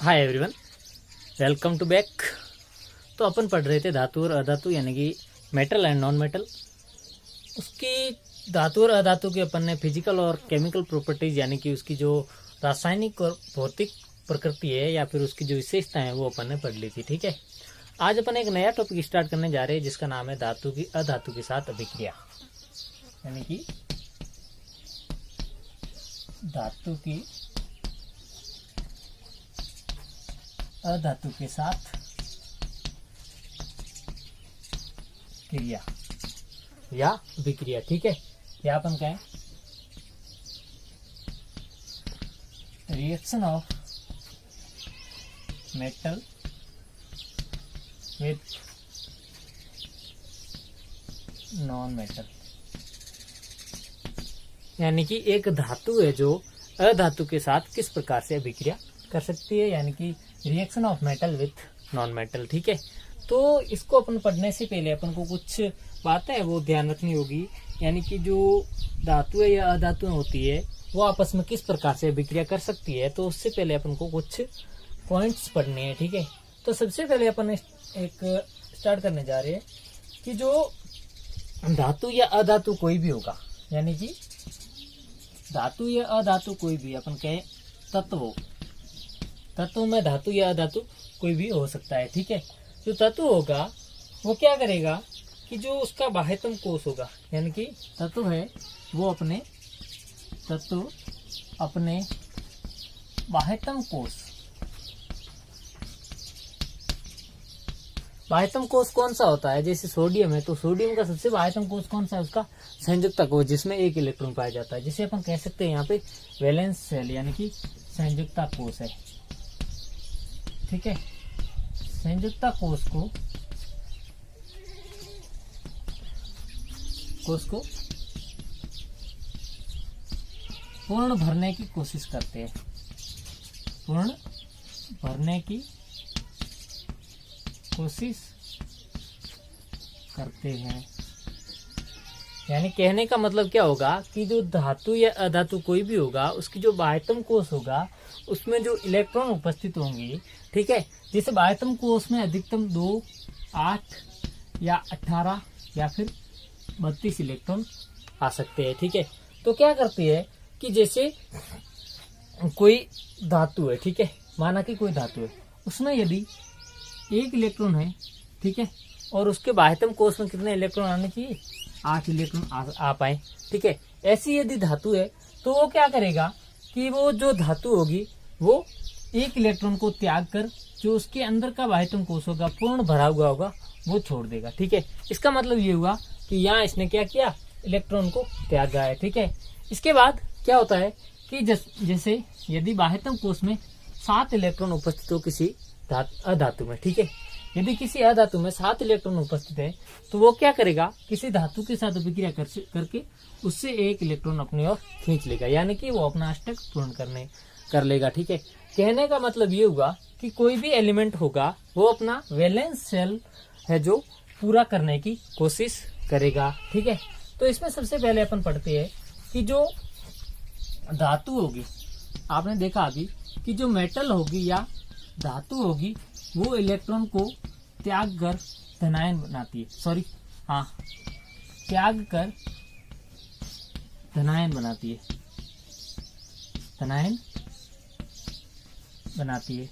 Hi everyone, welcome to back. तो अपन पढ़ रहे थे धातु और अधातु यानी कि मेटल एंड नॉन मेटल। उसकी धातु और अधातु की अपन ने फिजिकल और केमिकल प्रॉपर्टीज यानी कि उसकी जो रासायनिक और भौतिक प्रकृति है या फिर उसकी जो विशेषताएं हैं वो अपन ने पढ़ ली थी। ठीक है, आज अपन एक नया टॉपिक स्टार्ट करने जा रहे हैं जिसका नाम है धातु की अधातु के साथ अभिक्रिया, यानी कि धातु की अधातु के साथ क्रिया या विक्रिया। ठीक है, या अपन कहें reaction of metal with non metal, यानी कि एक धातु है जो अधातु के साथ किस प्रकार से अभिक्रिया कर सकती है, यानी कि reaction of metal with non metal. ठीक है, तो इसको अपन पढ़ने से पहले अपन को कुछ बातें है वो ध्यान रखनी होगी, यानी कि जो धातु या अधातु होती है वो आपस में किस प्रकार से अभिक्रिया कर सकती है। तो उससे पहले अपन को कुछ पॉइंट्स पढ़ने हैं। ठीक है, तो सबसे पहले अपन एक स्टार्ट करने जा रहे हैं कि जो धातु या अधातु कोई भी होगा, यानी कि धातु या अधातु कोई भी अपन कहें तत्व में धातु या अधातु कोई भी हो सकता है। ठीक है, जो तत्व होगा वो क्या करेगा कि जो उसका बाह्यतम कोश होगा, यानी कि तत्व है वो अपने बाह्यतम कोश कौन सा होता है। जैसे सोडियम है तो सोडियम का सबसे बाह्यतम कोश कौन सा है, उसका संयुक्ता कोश जिसमें एक इलेक्ट्रॉन पाया जाता है, जिसे अपन कह सकते हैं यहाँ पे वैलेंस शेल यानी कि संयुक्ता कोश है। ठीक है, संयुक्ता कोश को पूर्ण भरने की कोशिश करते हैं, यानी कहने का मतलब क्या होगा कि जो धातु या अधातु कोई भी होगा उसकी जो बाह्यतम कोश होगा उसमें जो इलेक्ट्रॉन उपस्थित होंगे, ठीक है, जैसे बाह्यतम कोश में अधिकतम 2, 8 या 18 या फिर 32 इलेक्ट्रॉन आ सकते हैं। ठीक है, तो क्या करती है कि जैसे कोई धातु है, ठीक है, माना कि कोई धातु है, उसमें यदि 1 इलेक्ट्रॉन है, ठीक है, और उसके बाह्यतम कोश में कितने इलेक्ट्रॉन आने चाहिए, 8 इलेक्ट्रॉन आ पाए। ठीक है, ऐसी यदि धातु है तो वो क्या करेगा कि वो जो धातु होगी वो 1 इलेक्ट्रॉन को त्याग कर जो उसके अंदर का बाह्यतम कोश होगा पूर्ण भरा हुआ होगा वो छोड़ देगा। ठीक है, इसका मतलब ये हुआ कि यहाँ इसने क्या किया, इलेक्ट्रॉन को त्यागा है। ठीक है, इसके बाद क्या होता है कि जैसे यदि बाह्यतम कोश में 7 इलेक्ट्रॉन उपस्थित हो किसी अधातु में, ठीक है, यदि किसी अधातु में 7 इलेक्ट्रॉन उपस्थित है तो वो क्या करेगा, किसी धातु के साथ अभिक्रिया करके उससे 1 इलेक्ट्रॉन अपनी ओर खींच लेगा, यानी कि वो अपना अष्टक पूर्ण कर लेगा। ठीक है, कहने का मतलब ये हुआ कि कोई भी एलिमेंट होगा वो अपना वैलेंस शेल है जो पूरा करने की कोशिश करेगा। ठीक है, तो इसमें सबसे पहले अपन पढ़ते हैं कि जो धातु होगी, आपने देखा अभी कि जो मेटल होगी या धातु होगी वो इलेक्ट्रॉन को त्याग कर धनायन बनाती है, त्याग कर धनायन बनाती है,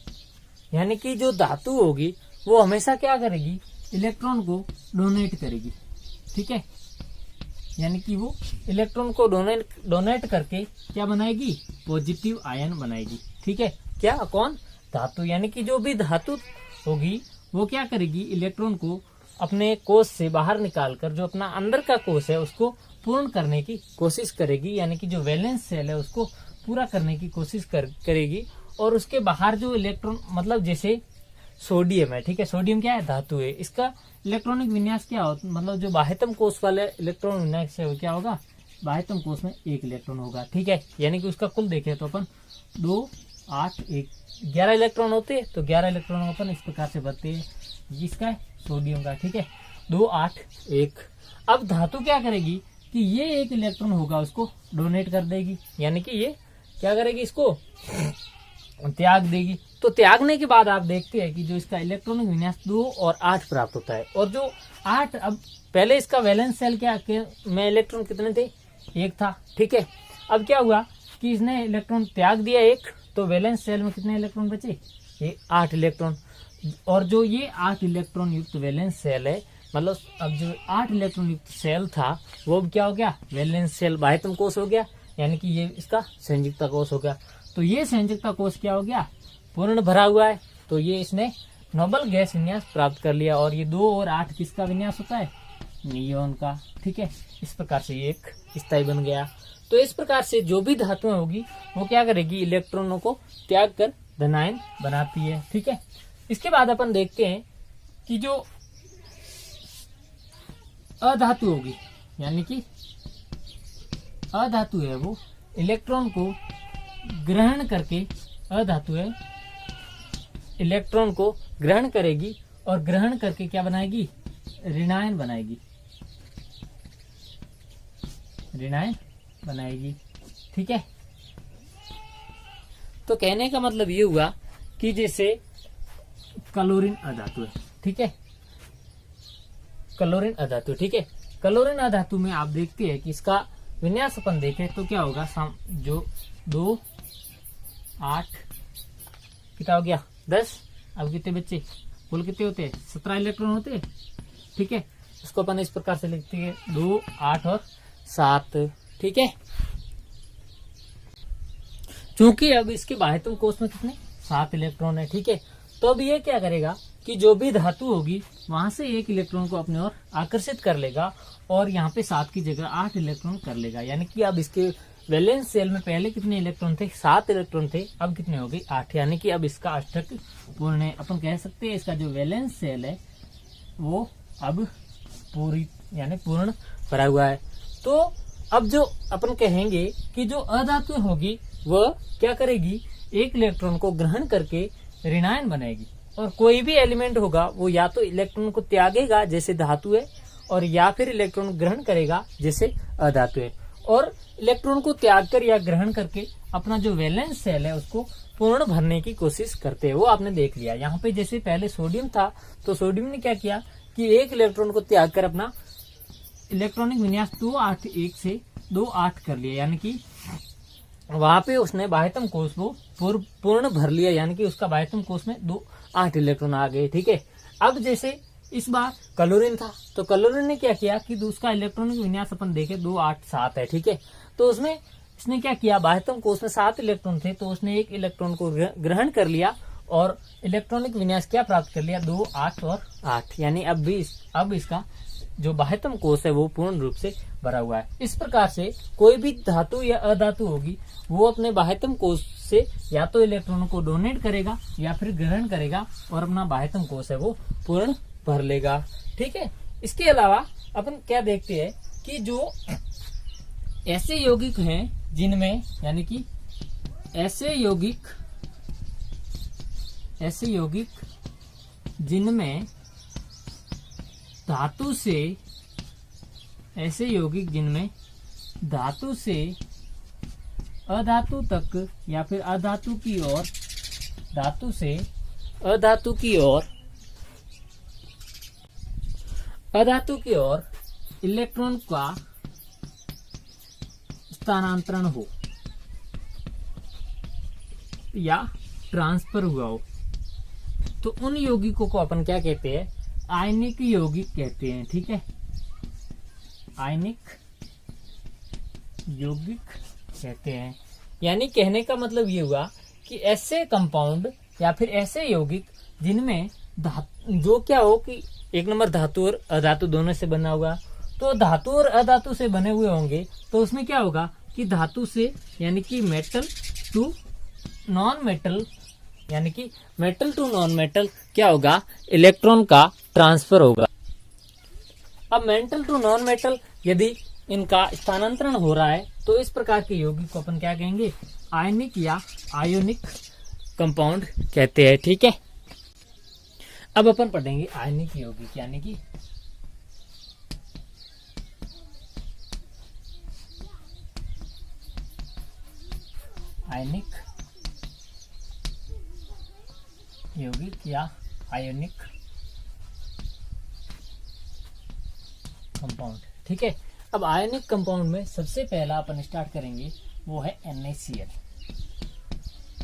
यानी कि जो धातु होगी वो हमेशा क्या करेगी, इलेक्ट्रॉन को डोनेट करेगी। ठीक है, यानी कि वो इलेक्ट्रॉन को डोनेट करके क्या बनाएगी, पॉजिटिव आयन बनाएगी। ठीक है, क्या कौन, धातु, यानी कि जो भी धातु होगी वो क्या करेगी, इलेक्ट्रॉन को अपने कोश से बाहर निकालकर जो अपना अंदर का कोश है उसको पूर्ण करने की कोशिश करेगी, यानी कि जो वैलेंस शेल है उसको पूरा करने की कोशिश करेगी। और उसके बाहर जो इलेक्ट्रॉन, मतलब जैसे सोडियम है, ठीक है, सोडियम क्या है, धातु है, इसका इलेक्ट्रॉनिक विन्यास क्या होता, मतलब जो बाह्यतम कोश वाले इलेक्ट्रॉन विन्यास है क्या होगा, बाह्यतम कोश में 1 इलेक्ट्रॉन होगा। ठीक है, यानी कि उसका कुल देखें तो अपन 2, 8, 1, 11 इलेक्ट्रॉन होते हैं, तो 11 इलेक्ट्रॉन अपन इस प्रकार से भरते हैं, जिसका सोडियम का। ठीक है, 2, 8, 1। अब धातु क्या करेगी कि ये 1 इलेक्ट्रॉन होगा उसको डोनेट कर देगी, यानी कि ये क्या करेगी, इसको त्याग देगी। तो त्यागने के बाद आप देखते हैं कि जो इसका इलेक्ट्रॉनिक विन्यास 2 और 8 प्राप्त होता है। और जो 8, अब पहले इसका वैलेंस सेल में इलेक्ट्रॉन कितने थे, 1 था, ठीक है। अब क्या हुआ कि इसने इलेक्ट्रॉन त्याग दिया 1, तो वैलेंस सेल में कितने इलेक्ट्रॉन बचे, ये 8 इलेक्ट्रॉन। और जो ये 8 इलेक्ट्रॉन युक्त वैलेंस सेल है, मतलब अब जो 8 इलेक्ट्रॉन युक्त सेल था वो क्या हो गया, वैलेंस सेल बाह्यतम कोष हो गया, यानी कि ये इसका संयुक्ता कोष हो गया। तो ये संयुक्ता कोष क्या हो गया, पूर्ण भरा हुआ है। तो ये इसने नोबल गैस विन्यास प्राप्त कर लिया। और ये 2 और 8 किसका विन्यास होता है, नियोन का, ठीक है। इस प्रकार से ये एक स्थायी बन गया। तो इस प्रकार से जो भी धातुएं होगी वो क्या करेगी, इलेक्ट्रॉनों को त्याग कर धनायन बनाती है, ठीक है। इसके बाद अपन देखते हैं कि जो अधातु होगी, यानी कि अधातु है वो इलेक्ट्रॉन को ग्रहण करके, अधातु है इलेक्ट्रॉन को ग्रहण करेगी और ग्रहण करके क्या बनाएगी, ऋणायन बनाएगी, ऋणायन बनाएगी, ठीक है। तो कहने का मतलब ये हुआ कि जैसे क्लोरीन अधातु है, ठीक है, क्लोरीन अधातु, ठीक है। क्लोरीन अधातु में आप देखते हैं कि इसका विन्यास अपन देखें तो क्या होगा, जो 2 8 कितना हो गया 10, अब कितने बच्चे कुल कितने होते हैं, 17 इलेक्ट्रॉन होते हैं, ठीक है। इसको अपन इस प्रकार से लिखते हैं 2 8 और 7, ठीक है। चूंकि अब इसके बाह्यतम कोष में कितने 7 इलेक्ट्रॉन है, ठीक है। तो अब ये क्या करेगा कि जो भी धातु होगी वहां से 1 इलेक्ट्रॉन को अपने ओर आकर्षित कर लेगा और यहाँ पे 7 की जगह 8 इलेक्ट्रॉन कर लेगा। यानी कि अब इसके वैलेंस सेल में पहले कितने इलेक्ट्रॉन थे, 7 इलेक्ट्रॉन थे, अब कितने हो गए 8। यानी कि अब इसका अष्टक पूर्ण है। अपन कह सकते हैं इसका जो वैलेंस सेल है वो अब पूरी यानी पूर्ण भरा हुआ है। तो अब जो अपन कहेंगे कि जो अधातु होगी वह क्या करेगी, 1 इलेक्ट्रॉन को ग्रहण करके ऋणायन बनाएगी। और कोई भी एलिमेंट होगा वो या तो इलेक्ट्रॉन को त्यागेगा जैसे धातु है, और या फिर इलेक्ट्रॉन ग्रहण करेगा जैसे अधातु है। और इलेक्ट्रॉन को त्याग कर या ग्रहण करके अपना जो वैलेंस सेल है उसको पूर्ण भरने की कोशिश करते हैं, वो आपने देख लिया। यहाँ पे जैसे पहले सोडियम था तो सोडियम ने क्या किया कि 1 इलेक्ट्रॉन को त्याग कर अपना इलेक्ट्रॉनिक विन्यास 2 8 1 से 2 8 कर लिया, यानी कि वहां पे उसने बाह्यतम कोष को पूर्ण भर लिया, यानी कि उसका बाह्यतम कोष में 2 8 इलेक्ट्रॉन आ गए, ठीक है। अब जैसे इस बार क्लोरीन था तो क्लोरीन ने क्या किया कि उसका इलेक्ट्रॉनिक विन्यास अपन देखे 2 8 7 है, ठीक है। तो उसमें इसने क्या किया, बाह्यतम कोष में 7 इलेक्ट्रॉन थे तो उसने 1 इलेक्ट्रॉन को ग्रहण कर लिया और इलेक्ट्रॉनिक विन्यास क्या प्राप्त कर लिया, 2 8 और 8। यानी अब इसका जो बाह्यतम कोष है वो पूर्ण रूप से भरा हुआ है। इस प्रकार से कोई भी धातु या अधातु होगी वो अपने बाह्यतम कोष से या तो इलेक्ट्रॉनों को डोनेट करेगा या फिर ग्रहण करेगा और अपना बाह्यतम कोष है वो पूर्ण भर लेगा, ठीक है। इसके अलावा अपन क्या देखते हैं कि जो ऐसे यौगिक हैं जिनमें, यानी कि ऐसे यौगिक जिनमें धातु से, ऐसे यौगिक जिनमें धातु से अधातु तक या फिर अधातु की ओर, धातु से अधातु की ओर, अधातु की ओर इलेक्ट्रॉन का स्थानांतरण हो या ट्रांसफर हुआ हो, तो उन यौगिकों को अपन क्या कहते हैं, आयनिक यौगिक कहते हैं, ठीक है। आयनिक यौगिक कहते हैं। यानी कहने का मतलब ये हुआ कि ऐसे कंपाउंड या फिर ऐसे यौगिक जिनमें जो क्या हो कि 1 नंबर धातु और अधातु दोनों से बना हुआ, तो धातु और अधातु से बने हुए होंगे तो उसमें क्या होगा कि धातु से यानी कि मेटल टू नॉन मेटल, यानी कि मेटल टू नॉन मेटल क्या होगा, इलेक्ट्रॉन का ट्रांसफर होगा। अब मेटल टू नॉन मेटल यदि इनका स्थानांतरण हो रहा है तो इस प्रकार के यौगिक को अपन क्या कहेंगे, आयनिक या आयोनिक कंपाउंड कहते हैं, ठीक है। अब अपन पढ़ेंगे आयनिक यौगिक, यानी कि आयनिक यौगिक या आयोनिक कंपाउंड। ठीक है, अब आयोनिक कंपाउंड में सबसे पहला अपन स्टार्ट करेंगे वो है NaCl।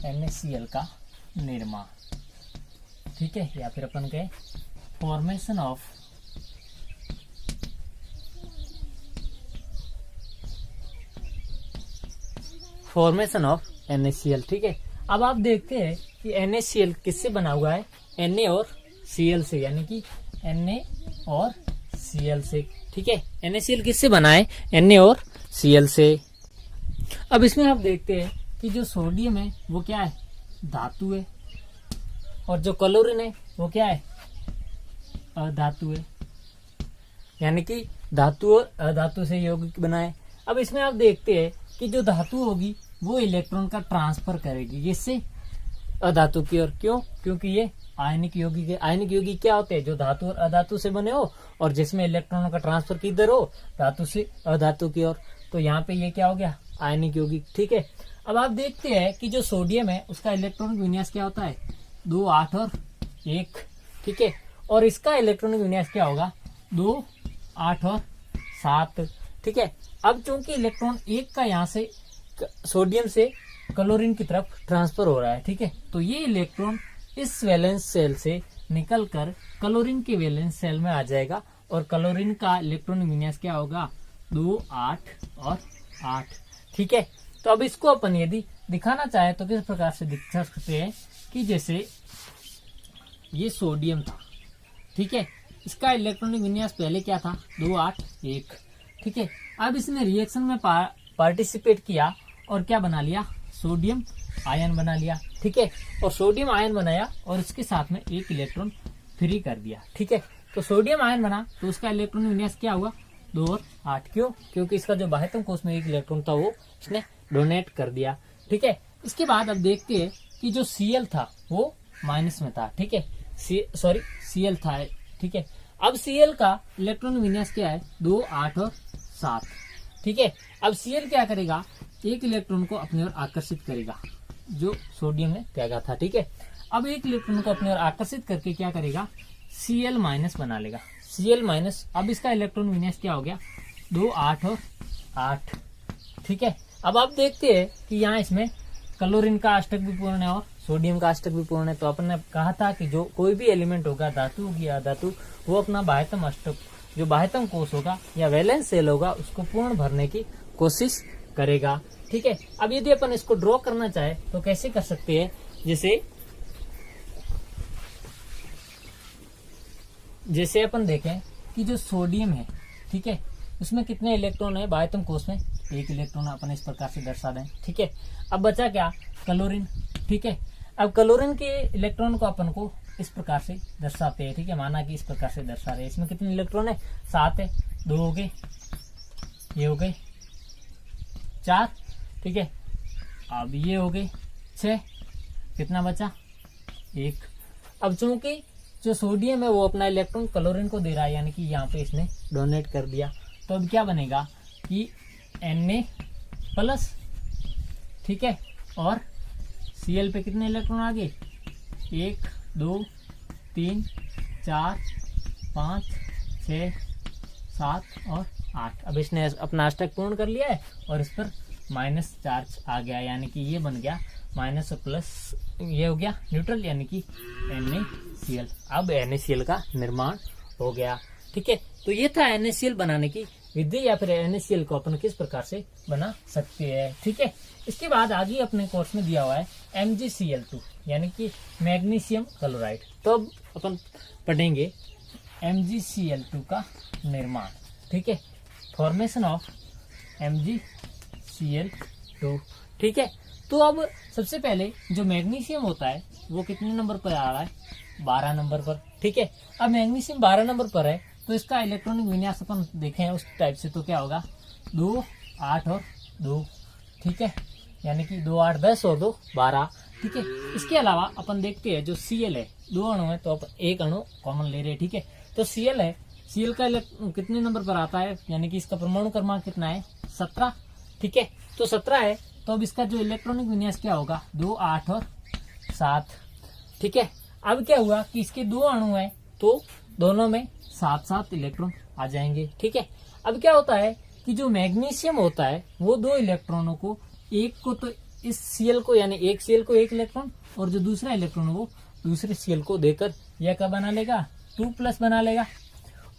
NaCl का निर्माण। ठीक है, या फिर अपन कहें फॉर्मेशन ऑफ NaCl। ठीक है, अब आप देखते हैं कि NaCl किससे बना हुआ है, Na और Cl से, यानी कि Na और Cl से। ठीक है, NaCl किससे बना है, Na और Cl से। अब इसमें आप देखते हैं कि जो सोडियम है वो क्या है, धातु है, और जो क्लोरीन है वो क्या है, अधातु है, यानी कि धातु और अधातु से यौगिक बना है। अब इसमें आप देखते हैं कि जो धातु होगी वो इलेक्ट्रॉन का ट्रांसफर करेगी किससे, अधातु की ओर। क्यों, क्योंकि ये आयनिक यौगिक है। आयनिक यौगिक क्या होते हैं, जो धातु और अधातु से बने हो और जिसमें इलेक्ट्रॉनों का ट्रांसफर किधर हो, धातु से अधातु की ओर। तो यहाँ पे ये क्या हो गया, आयनिक यौगिक। ठीक है, अब आप देखते हैं कि जो सोडियम है उसका इलेक्ट्रॉनिक विन्यास क्या होता है, 2, 8 और 1। ठीक है, और इसका इलेक्ट्रॉनिक विन्यास क्या होगा, 2, 8 और 7। ठीक है, अब चूंकि इलेक्ट्रॉन 1 का यहाँ से सोडियम से क्लोरीन की तरफ ट्रांसफर हो रहा है। ठीक है, तो ये इलेक्ट्रॉन इस वैलेंस सेल से निकलकर क्लोरीन के वैलेंस सेल में आ जाएगा, और क्लोरीन का इलेक्ट्रॉनिक विन्यास क्या होगा, 2, 8 और 8। ठीक है, तो अब इसको अपन यदि दिखाना चाहे तो किस प्रकार से दिखा सकते हैं कि जैसे ये सोडियम था। ठीक है, इसका इलेक्ट्रॉनिक विन्यास पहले क्या था, 2, 8, 1। ठीक है, अब इसने रिएक्शन में पार्टिसिपेट किया और क्या बना लिया, सोडियम आयन बना लिया। ठीक है, और सोडियम आयन बनाया और इसके साथ में एक इलेक्ट्रॉन फ्री कर दिया। ठीक है, तो सोडियम आयन बना तो उसका इलेक्ट्रॉन विन्यास क्या हुआ, 2 और 8। क्यों, क्योंकि इसका जो बाह्यतम कोश में एक इलेक्ट्रॉन था वो इसने डोनेट कर दिया। ठीक है, इसके बाद अब देखते हैं कि जो Cl था वो माइनस में था। ठीक है, Cl था। ठीक है, अब Cl का इलेक्ट्रॉन विन्यास क्या है, 2, 8 और 7। ठीक है, अब Cl क्या करेगा, एक इलेक्ट्रॉन को अपनी ओर आकर्षित करेगा जो सोडियम ने त्यागा था। ठीक है, अब एक इलेक्ट्रॉन को अपनी ओर आकर्षित करके क्या करेगा, Cl माइनस बना लेगा। Cl माइनस, अब इसका इलेक्ट्रॉन विन्यास क्या हो गया, 2, 8 और 8। ठीक है, अब आप देखते हैं कि यहाँ इसमें क्लोरीन का अष्टक भी पूर्ण है और सोडियम का अष्टक भी पूर्ण है। तो अपन ने कहा था कि जो कोई भी एलिमेंट होगा, धातु होगी या अधातु, वो अपना बाह्यतम अष्टक, जो बाह्यतम कोश होगा या वैलेंस सेल होगा, उसको पूर्ण भरने की कोशिश करेगा। ठीक है, अब यदि अपन इसको ड्रॉ करना चाहे तो कैसे कर सकते हैं, जैसे अपन देखें कि जो सोडियम है, ठीक है, उसमें कितने इलेक्ट्रॉन है बाह्यतम कोश में, 1 इलेक्ट्रॉन। अपन इस प्रकार से दर्शा दें। ठीक है, अब बचा क्या, क्लोरीन। ठीक है, अब क्लोरीन के इलेक्ट्रॉन को अपन को इस प्रकार से दर्शाते हैं। ठीक है, माना कि इस प्रकार से दर्शा रहे हैं। इसमें कितने इलेक्ट्रॉन है, 7 है, 2 हो गए, ये हो गए 4। ठीक है, अब ये हो गए 6, कितना बचा, 1। अब चूंकि जो सोडियम है वो अपना इलेक्ट्रॉन क्लोरीन को दे रहा है, यानी कि यहाँ पे इसने डोनेट कर दिया, तो अब क्या बनेगा कि Na+। ठीक है, और Cl पे कितने इलेक्ट्रॉन आ गए, 1, 2, 3, 4, 5, 6, 7 और 8। अब इसने अपना अष्टक पूर्ण कर लिया है और इस पर माइनस चार्ज आ गया, यानी कि ये बन गया माइनस और प्लस, ये हो गया न्यूट्रल, यानी कि NaCl। अब NaCl का निर्माण हो गया। ठीक है, तो ये था NaCl बनाने की विधि, या फिर NaCl को अपन किस प्रकार से बना सकते हैं। ठीक है, इसके बाद आगे अपने कोर्स में दिया हुआ है MgCl2, यानी कि मैग्नीशियम क्लोराइड। तो अब अपन पढ़ेंगे MgCl2 का निर्माण। ठीक है, फॉर्मेशन ऑफ MgCl2। ठीक है, तो अब सबसे पहले जो मैग्नीशियम होता है वो कितने नंबर पर आ रहा है, 12 नंबर पर। ठीक है, अब मैग्नीशियम 12 नंबर पर है तो इसका इलेक्ट्रॉनिक विन्यास अपन देखें उस टाइप से, तो क्या होगा, 2, 8 और 2। ठीक है, यानी कि 2, 8, 10 और 2, 12। ठीक है, इसके अलावा अपन देखते हैं जो Cl है, 2 अणु है तो अपन एक अणु कॉमन ले रहे हैं। ठीक है, तो Cl है, Cl का कितने नंबर पर आता है, यानी कि इसका परमाणु क्रमांक कितना है, 17। ठीक है, तो 17 है, तो अब इसका जो इलेक्ट्रॉनिक विन्यास क्या होगा, 2, 8 और 7। ठीक है, अब क्या हुआ कि इसके 2 अणु हैं तो दोनों में 7-7 इलेक्ट्रॉन आ जाएंगे। ठीक है, अब क्या होता है कि जो मैग्नीशियम होता है वो 2 इलेक्ट्रॉनों को, एक को तो इस Cl को यानी एक Cl को 1 इलेक्ट्रॉन और जो दूसरा इलेक्ट्रॉन वो दूसरे Cl को देकर यह क्या बना लेगा, 2+ बना लेगा।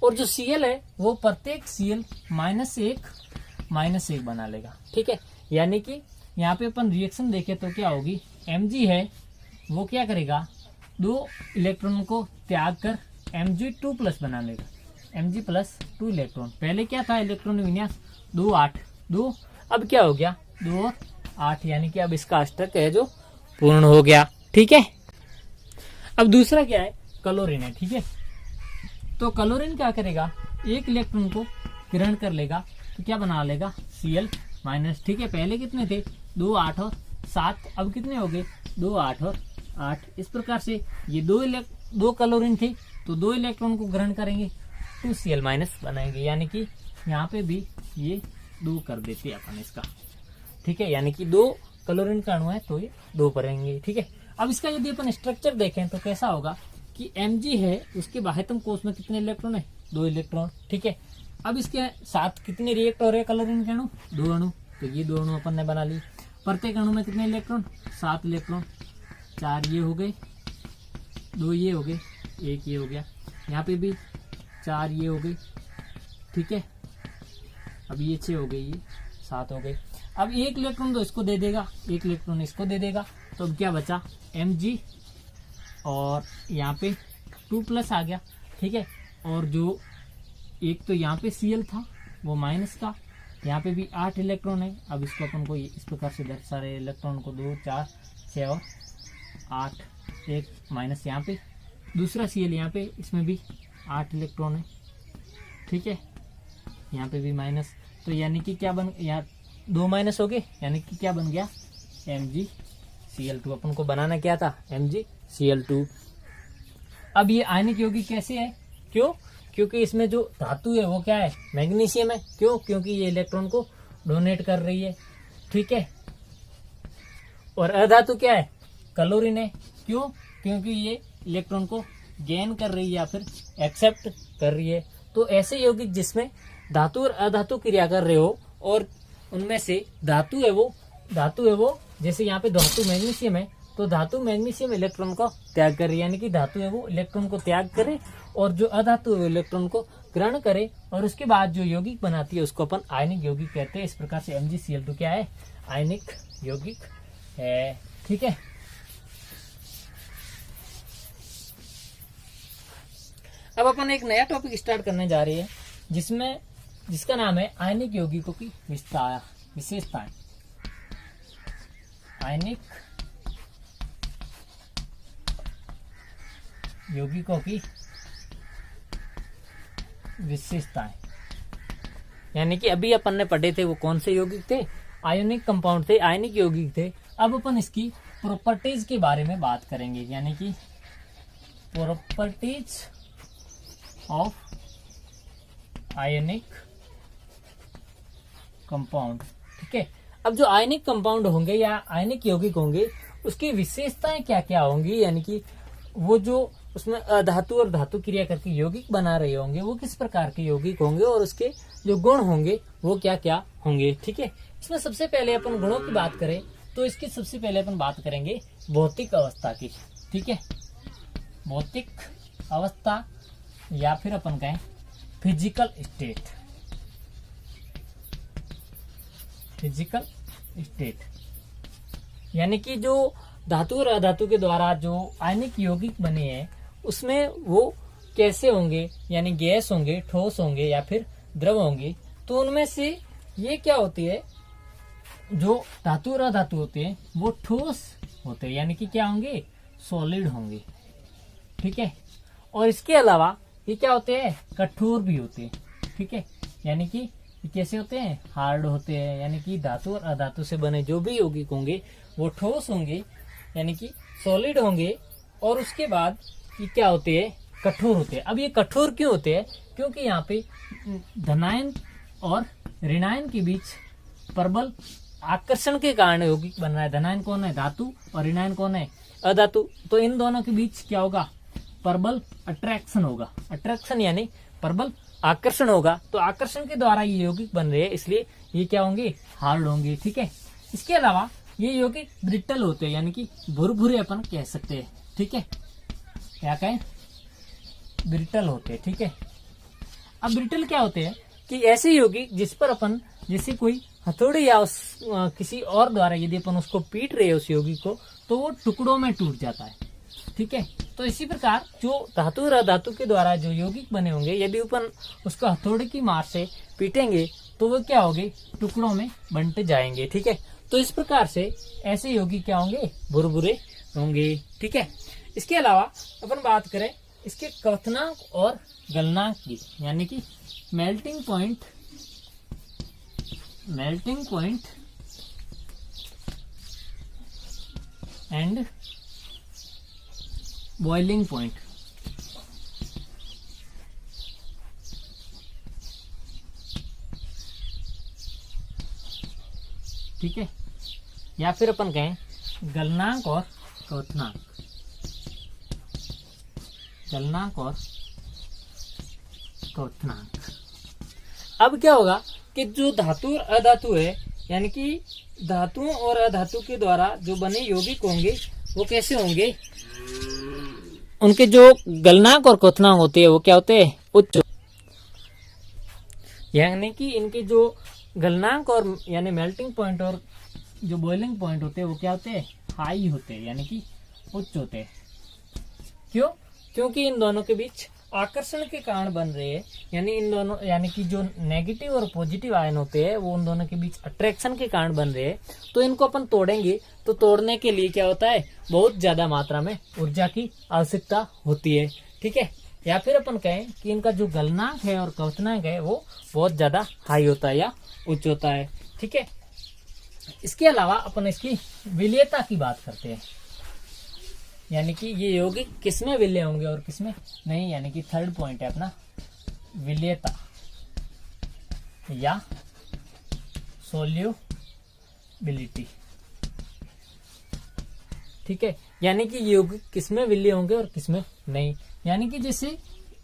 और जो Cl है वो प्रत्येक Cl -1 बना लेगा। ठीक है, यानी कि यहाँ पे अपन रिएक्शन देखें तो क्या होगी, Mg है वो क्या करेगा, 2 इलेक्ट्रॉन को त्याग कर Mg2+ बना लेगा, Mg+2 इलेक्ट्रॉन। पहले क्या था इलेक्ट्रॉन विन्यास 2 8 2, अब क्या हो गया 2 और 8, यानी कि अब इसका अष्टक है जो पूर्ण हो गया। ठीक है, अब दूसरा क्या है, क्लोरीन है। ठीक है, तो क्लोरीन क्या करेगा, 1 इलेक्ट्रॉन को ग्रहण कर लेगा तो क्या बना लेगा, Cl-। ठीक है, पहले कितने थे 2 8 और 7, अब कितने हो गए 2 8 और 8। इस प्रकार से ये 2 क्लोरीन थे तो 2 इलेक्ट्रॉन को ग्रहण करेंगे तो Cl- बनाएंगे, यानी कि यहाँ पे भी ये 2 कर देते अपन इसका। ठीक है, यानी कि 2 क्लोरीन का अणु है तो ये 2 पर रहेंगे। ठीक है, अब इसका यदि अपन स्ट्रक्चर देखें तो कैसा होगा कि Mg है उसके बाह्यतम कोश में कितने इलेक्ट्रॉन है, 2 इलेक्ट्रॉन। ठीक है, अब इसके साथ कितने रिएक्ट हो रहे हैं क्लोरीन के अणु, 2 अणु, तो ये 2 अणु अपन ने बना ली। प्रत्येक अणु में कितने इलेक्ट्रॉन, 7 इलेक्ट्रॉन, 4 ये हो गए, 2 ये हो गए, 1 ये हो गया, यहाँ पे भी 4 ये हो गई। ठीक है, अब ये 6 हो गई, ये 7 हो गए। अब 1 इलेक्ट्रॉन तो इसको दे देगा, 1 इलेक्ट्रॉन इसको दे देगा, तो अब क्या बचा Mg और यहाँ पे 2+ आ गया। ठीक है, और जो एक तो यहाँ पे Cl था वो माइनस का, यहाँ पे भी 8 इलेक्ट्रॉन है। अब इसको अपन को इस प्रकार से सारे इलेक्ट्रॉन को 2 4 6 और 8, 1 माइनस यहाँ पे दूसरा Cl, यहाँ पे इसमें भी 8 इलेक्ट्रॉन है। ठीक है, यहाँ पे भी माइनस, तो यानी कि क्या बन, यहाँ 2 माइनस हो गए, यानी कि क्या बन गया MgCl2। अपन को बनाना क्या था, MgCl2। अब ये आयनिक यौगिक कैसे है, क्यों, क्योंकि इसमें जो धातु है वो क्या है, मैग्नीशियम है। क्यों, क्योंकि ये इलेक्ट्रॉन को डोनेट कर रही है। ठीक है, और अधातु क्या है, क्लोरीन है। क्यों, क्योंकि ये इलेक्ट्रॉन को गेन कर रही है या फिर एक्सेप्ट कर रही है। तो ऐसे यौगिक जिसमें धातु और अधातु क्रिया कर रहे हो और उनमें से धातु है वो जैसे यहाँ पे धातु मैग्नीशियम है तो धातु मैग्नीशियम इलेक्ट्रॉन को त्याग करे, यानी कि धातु है वो इलेक्ट्रॉन को त्याग करे और जो अधातु है वो इलेक्ट्रॉन को ग्रहण करे और उसके बाद जो यौगिक बनाती है उसको अपन आयनिक यौगिक कहते हैं। इस प्रकार से MgCl2 क्या है, आयनिक यौगिक है। ठीक है, अब अपन एक नया टॉपिक स्टार्ट करने जा रहे हैं जिसका नाम है आयनिक यौगिकों की विशेषताएं। आयनिक यौगिकों की विशेषताएं, यानी कि अभी अपन ने पढ़े थे वो कौन से यौगिक थे, आयोनिक कंपाउंड थे, आयनिक यौगिक थे। अब अपन इसकी प्रॉपर्टीज के बारे में बात करेंगे, यानी कि प्रॉपर्टीज ऑफ आयनिक कंपाउंड। ठीक है, अब जो आयनिक कंपाउंड होंगे या आयनिक यौगिक होंगे उसकी विशेषताएं क्या क्या होंगी, यानी कि वो जो उसमें अधातु और धातु क्रिया करके यौगिक बना रहे होंगे वो किस प्रकार के यौगिक होंगे और उसके जो गुण होंगे वो क्या क्या होंगे। ठीक है, इसमें सबसे पहले अपन गुणों की बात करें तो इसकी सबसे पहले अपन बात करेंगे भौतिक अवस्था की। ठीक है, भौतिक अवस्था या फिर अपन कहें फिजिकल स्टेट। फिजिकल स्टेट यानी कि जो धातु और अधातु के द्वारा जो आयनिक यौगिक बने हैं उसमें वो कैसे होंगे, यानी गैस होंगे, ठोस होंगे या फिर द्रव होंगे। तो उनमें से ये क्या होती है, जो धातु और अधातु होते हैं वो ठोस होते हैं, यानी कि क्या होंगे, सॉलिड होंगे। ठीक है, और इसके अलावा ये क्या होते हैं, कठोर भी होते हैं। ठीक है, यानी कि ये कैसे होते हैं, हार्ड होते हैं, यानी कि धातु और अधातु से बने जो भी यौगिक होंगे वो ठोस होंगे, यानी कि सॉलिड होंगे। और उसके बाद ये क्या होते हैं, कठोर होते हैं। अब ये कठोर क्यों होते हैं, क्योंकि यहाँ पे धनायन और ऋणायन के बीच प्रबल आकर्षण के कारण यौगिक बन रहा है। धनायन कौन है? धातु, और ऋणायन कौन है? अधातु। तो इन दोनों के बीच क्या होगा? परबल अट्रैक्शन होगा। अट्रैक्शन यानी परबल आकर्षण होगा। तो आकर्षण के द्वारा ये यौगिक बन रहे हैं, इसलिए ये क्या होंगे? हार्ड होंगे। ठीक है। इसके अलावा ये यौगिक ब्रिटल होते हैं, यानी कि भुरभुरे अपन कह सकते हैं। ठीक है, क्या कहें? ब्रिटल होते हैं। ठीक है। अब ब्रिटल क्या होते हैं कि ऐसे यौगिक जिस पर अपन जैसे कोई हथौड़ी या किसी और द्वारा यदि अपन उसको पीट रहे हैं उस यौगिक को, तो वो टुकड़ों में टूट जाता है। ठीक है। तो इसी प्रकार जो धातु और अधातु के द्वारा जो यौगिक बने होंगे, यदि अपन उसको हथौड़े की मार से पीटेंगे तो वो क्या होंगे? टुकड़ों में बंट जाएंगे। ठीक है। तो इस प्रकार से ऐसे यौगिक क्या होंगे? भुरभुरे होंगे। ठीक है। इसके अलावा अपन बात करें इसके क्वथनांक और गलनांक की, यानी कि melting point and boiling point. ठीक है। या फिर अपन कहें गलनांक और क्वथनांक। गलनांक और क्वथनांक। अब क्या होगा कि जो धातु और अधातु है, यानी कि धातुओं और अधातु के द्वारा जो बने यौगिक होंगे वो कैसे होंगे? उनके जो गलनांक और क्वथनांक होते हैं वो क्या होते हैं? उच्च। यानी कि इनके जो गलनांक और यानी मेल्टिंग पॉइंट और जो बॉइलिंग पॉइंट होते हैं वो क्या होते हैं? हाई होते हैं, यानी कि उच्च होते हैं। क्यों? क्योंकि इन दोनों के बीच आकर्षण के कारण बन रहे हैं, यानी इन दोनों, यानी कि जो नेगेटिव और पॉजिटिव आयन होते हैं वो उन दोनों के बीच अट्रैक्शन के कारण बन रहे हैं। तो इनको अपन तोड़ेंगे तो तोड़ने के लिए क्या होता है? बहुत ज्यादा मात्रा में ऊर्जा की आवश्यकता होती है। ठीक है। या फिर अपन कहें कि इनका जो गलनांक है और क्वथनांक है वो बहुत ज्यादा हाई होता है या उच्च होता है। ठीक है। इसके अलावा अपन इसकी विलेयता की बात करते हैं, यानी कि ये यौगिक किसमें विलय होंगे और किसमें नहीं, यानी कि थर्ड पॉइंट है अपना विलेयता या सोल्यूबिलिटी। ठीक है। यानी कि यौगिक किसमें विलय होंगे और किसमें नहीं, यानी कि जैसे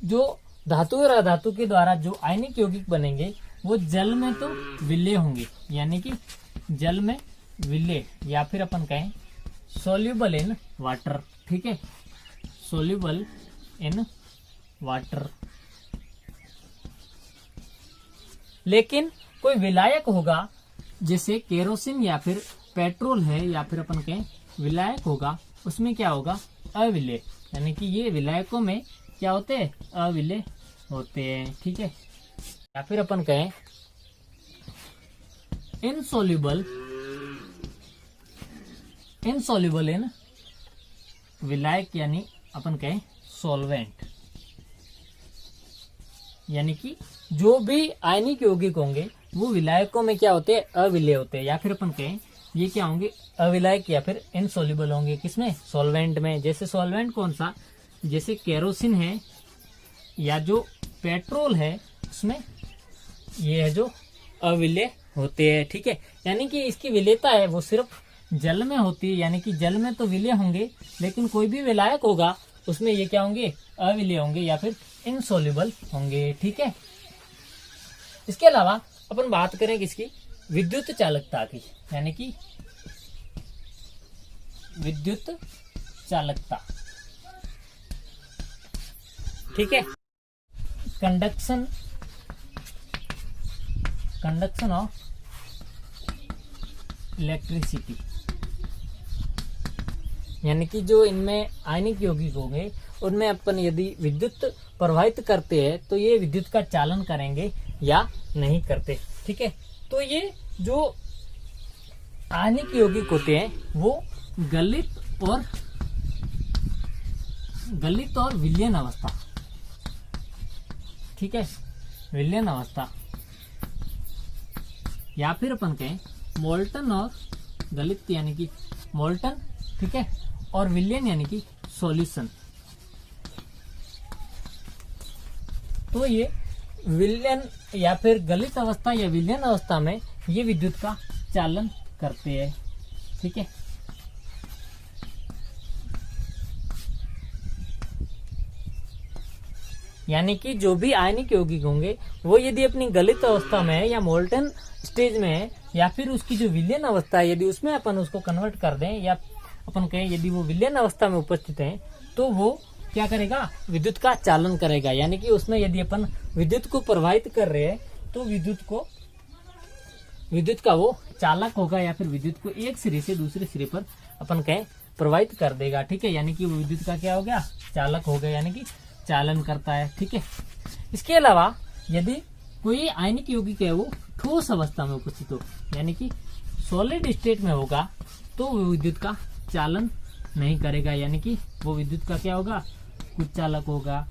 जो धातु और अधातु के द्वारा जो आयनिक यौगिक बनेंगे वो जल में तो विलय होंगे, यानी कि जल में विलय, या फिर अपन कहें सोल्यूबल इन वाटर। ठीक है। Soluble in water. लेकिन कोई विलायक होगा, जैसे केरोसिन या फिर पेट्रोल है, या फिर अपन कहें विलायक होगा, उसमें क्या होगा? अविलय, यानी कि ये विलायकों में क्या होते हैं? अविलय होते हैं। ठीक है। या फिर अपन कहें इनसोल्यूबल इन विलायक, यानी अपन कहें सॉल्वेंट। यानी कि जो भी आयनिक यौगिक होंगे वो विलायकों में क्या होते हैं? अविलय होते हैं। या फिर अपन कहें ये क्या होंगे? अविलायक या फिर इनसोल्यूबल होंगे। किसमें? सॉल्वेंट में। जैसे सॉल्वेंट कौन सा? जैसे केरोसिन है या जो पेट्रोल है, उसमें ये है जो अविलय होते हैं। ठीक है। यानी कि इसकी विलेयता है वो सिर्फ जल में होती है, यानी कि जल में तो विलय होंगे, लेकिन कोई भी विलायक होगा उसमें ये क्या होंगे? अविलय होंगे या फिर इनसोल्यूबल होंगे। ठीक है। इसके अलावा अपन बात करें किसकी? विद्युत चालकता की, यानी कि विद्युत चालकता। ठीक है। कंडक्शन ऑफ इलेक्ट्रिसिटी, यानी कि जो इनमें आयनिक यौगिक होंगे उनमें अपन यदि विद्युत प्रवाहित करते हैं तो ये विद्युत का चालन करेंगे या नहीं करते। ठीक है। तो ये जो आयनिक यौगिक होते हैं वो गलित और विलयन अवस्था। ठीक है। विलयन अवस्था, या फिर अपन कहें मोल्टन और गलित, यानी कि मोल्टन। ठीक है। और विलयन यानी कि सॉल्यूशन। तो ये विलयन या फिर गलित अवस्था या विलयन अवस्था में ये विद्युत का चालन करते हैं। ठीक है, यानी कि जो भी आयनिक यौगिक होंगे वो यदि अपनी गलित अवस्था में है या मोल्टन स्टेज में है या फिर उसकी जो विलयन अवस्था है यदि उसमें अपन उसको कन्वर्ट कर दें या अपन कहें यदि वो विलयन अवस्था में उपस्थित है तो वो क्या करेगा, विद्युत का चालन करेगा। यानी कि उसमें यदि अपन विद्युत को प्रवाहित कर रहे हैं तो विद्युत का वो चालक होगा या फिर विद्युत को एक सिरे से दूसरे सिरे पर अपन कहें प्रवाहित कर देगा। ठीक है, यानी कि वो विद्युत का क्या हो गया, चालक हो गया, यानी कि चालन करता है। ठीक है, इसके अलावा यदि कोई आयनिक यौगिक है वो ठोस अवस्था में उपस्थित हो यानी कि सॉलिड स्टेट में होगा तो वो विद्युत का चालन नहीं करेगा, यानी कि वो विद्युत का क्या होगा, कुछ चालक होगा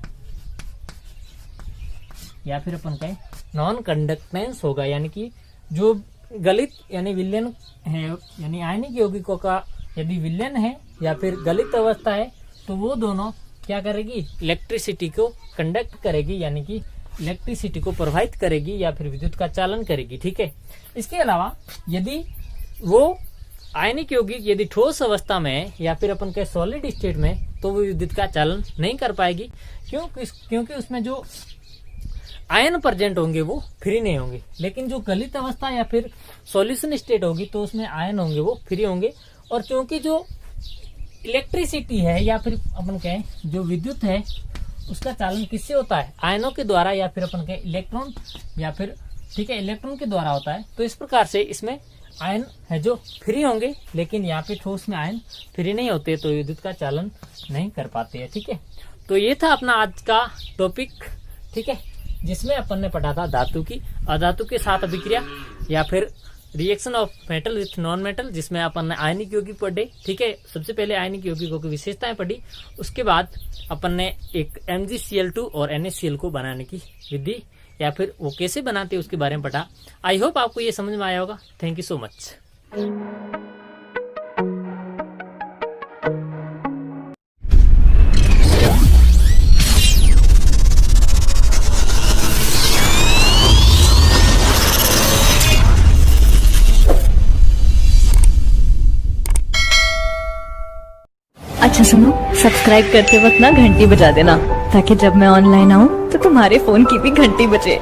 या फिर अपन कहें नॉन कंडक्टेंस होगा। यानी कि जो गलित यानी विलयन है यानी आयनिक यौगिकों का यदि विलयन है या फिर गलित अवस्था है तो वो दोनों क्या करेगी, इलेक्ट्रिसिटी को कंडक्ट करेगी, यानी कि इलेक्ट्रिसिटी को प्रवाहित करेगी या फिर विद्युत का चालन करेगी। ठीक है, इसके अलावा यदि वो आयनिक यौगिक यदि ठोस अवस्था में है या फिर अपन कहें सॉलिड स्टेट में तो वो विद्युत का चालन नहीं कर पाएगी। क्योंकि उसमें जो आयन प्रेजेंट होंगे वो फ्री नहीं होंगे। लेकिन जो गलित अवस्था या फिर सॉल्यूशन स्टेट होगी तो उसमें आयन होंगे वो फ्री होंगे। और क्योंकि जो इलेक्ट्रिसिटी है या फिर अपन कहें जो विद्युत है उसका चालन किससे होता है, आयनों के द्वारा या फिर अपन कहें इलेक्ट्रॉन या फिर ठीक है इलेक्ट्रॉन के द्वारा होता है। तो इस प्रकार से इसमें आयन है जो फ्री होंगे, लेकिन यहाँ पे ठोस में आयन फ्री नहीं होते तो विद्युत का चालन नहीं कर पाते हैं। ठीक है, तो ये था अपना आज का टॉपिक। ठीक है, जिसमें अपन ने पढ़ा था धातु की अधातु के साथ अभिक्रिया या फिर reaction of metal with non metal, जिसमें अपन ने आयनिक यौगिक पढ़े। ठीक है, सबसे पहले आयनिक यौगिकों की विशेषताएं पढ़ी, उसके बाद अपन ने एक MgCl2 और NaCl को बनाने की विधि या फिर वो कैसे बनाते हैं उसके बारे में पढ़ा। आई होप आपको ये समझ में आया होगा। Thank you so much. अच्छा सुनो, सब्सक्राइब करते वक्त ना घंटी बजा देना ताकि जब मैं ऑनलाइन आऊँ तो तुम्हारे फोन की भी घंटी बजे।